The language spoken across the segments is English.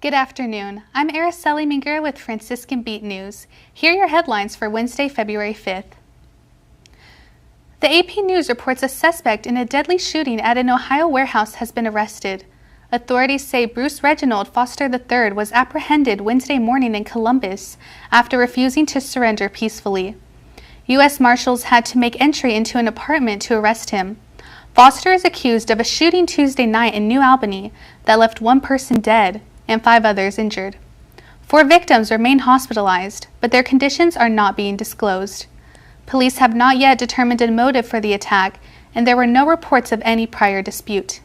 Good afternoon. I'm Araceli Mingur with Franciscan Beat News. Here are your headlines for Wednesday, February 5th. The AP News reports a suspect in a deadly shooting at an Ohio warehouse has been arrested. Authorities say Bruce Reginald Foster III was apprehended Wednesday morning in Columbus after refusing to surrender peacefully. U.S. Marshals had to make entry into an apartment to arrest him. Foster is accused of a shooting Tuesday night in New Albany that left one person dead and 5 others injured. 4 victims remain hospitalized, but their conditions are not being disclosed. Police have not yet determined a motive for the attack, and there were no reports of any prior dispute.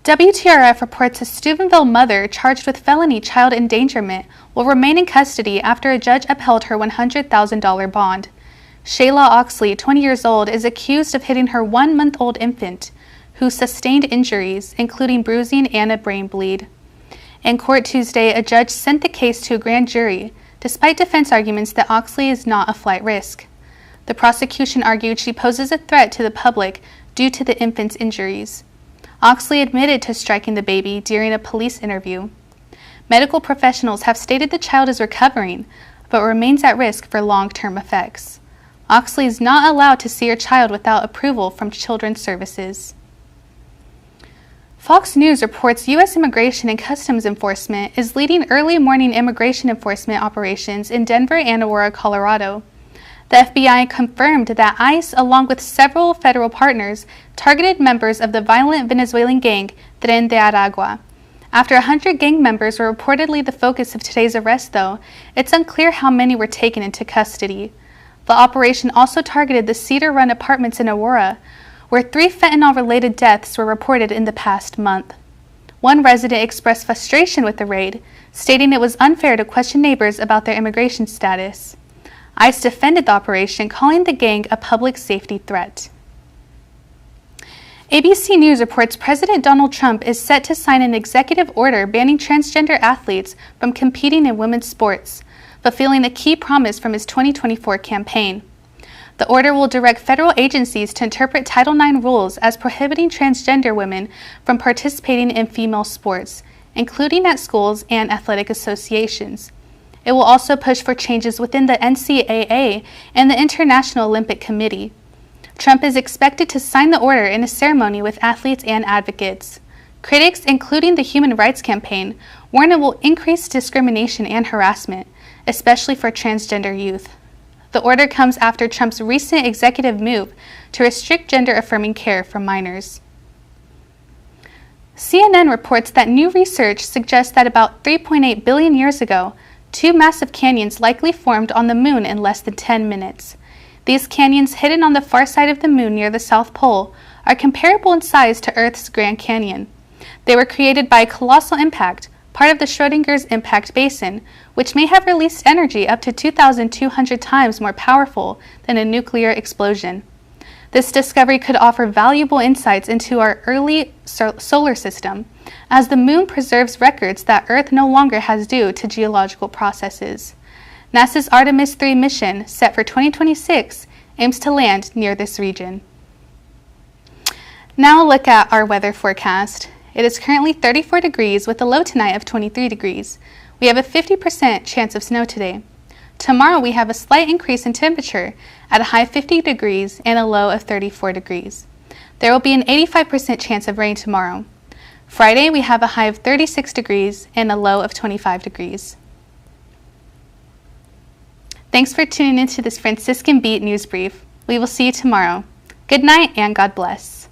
WTRF reports a Steubenville mother charged with felony child endangerment will remain in custody after a judge upheld her $100,000 bond. Shayla Oxley, 20 years old, is accused of hitting her 1-month-old infant, who sustained injuries, including bruising and a brain bleed. In court Tuesday, a judge sent the case to a grand jury, despite defense arguments that Oxley is not a flight risk. The prosecution argued she poses a threat to the public due to the infant's injuries. Oxley admitted to striking the baby during a police interview. Medical professionals have stated the child is recovering, but remains at risk for long-term effects. Oxley is not allowed to see her child without approval from Children's Services. Fox News reports U.S. Immigration and Customs Enforcement is leading early morning immigration enforcement operations in Denver and Aurora, Colorado. The FBI confirmed that ICE, along with several federal partners, targeted members of the violent Venezuelan gang Tren de Aragua. After 100 gang members were reportedly the focus of today's arrest, though, it's unclear how many were taken into custody. The operation also targeted the Cedar Run apartments in Aurora, where 3 fentanyl-related deaths were reported in the past month. One resident expressed frustration with the raid, stating it was unfair to question neighbors about their immigration status. ICE defended the operation, calling the gang a public safety threat. ABC News reports President Donald Trump is set to sign an executive order banning transgender athletes from competing in women's sports, fulfilling a key promise from his 2024 campaign. The order will direct federal agencies to interpret Title IX rules as prohibiting transgender women from participating in female sports, including at schools and athletic associations. It will also push for changes within the NCAA and the International Olympic Committee. Trump is expected to sign the order in a ceremony with athletes and advocates. Critics, including the Human Rights Campaign, warn it will increase discrimination and harassment, especially for transgender youth. The order comes after Trump's recent executive move to restrict gender-affirming care for minors. CNN reports that new research suggests that about 3.8 billion years ago, 2 massive canyons likely formed on the moon in less than 10 minutes. These canyons, hidden on the far side of the moon near the South Pole, are comparable in size to Earth's Grand Canyon. They were created by a colossal impact, part of the Schrodinger's impact basin, which may have released energy up to 2,200 times more powerful than a nuclear explosion. This discovery could offer valuable insights into our early solar system, as the moon preserves records that Earth no longer has due to geological processes. NASA's Artemis 3 mission, set for 2026, aims to land near this region. Now a look at our weather forecast. It is currently 34 degrees with a low tonight of 23 degrees. We have a 50% chance of snow today. Tomorrow we have a slight increase in temperature at a high of 50 degrees and a low of 34 degrees. There will be an 85% chance of rain tomorrow. Friday we have a high of 36 degrees and a low of 25 degrees. Thanks for tuning into this Franciscan Beat News Brief. We will see you tomorrow. Good night and God bless.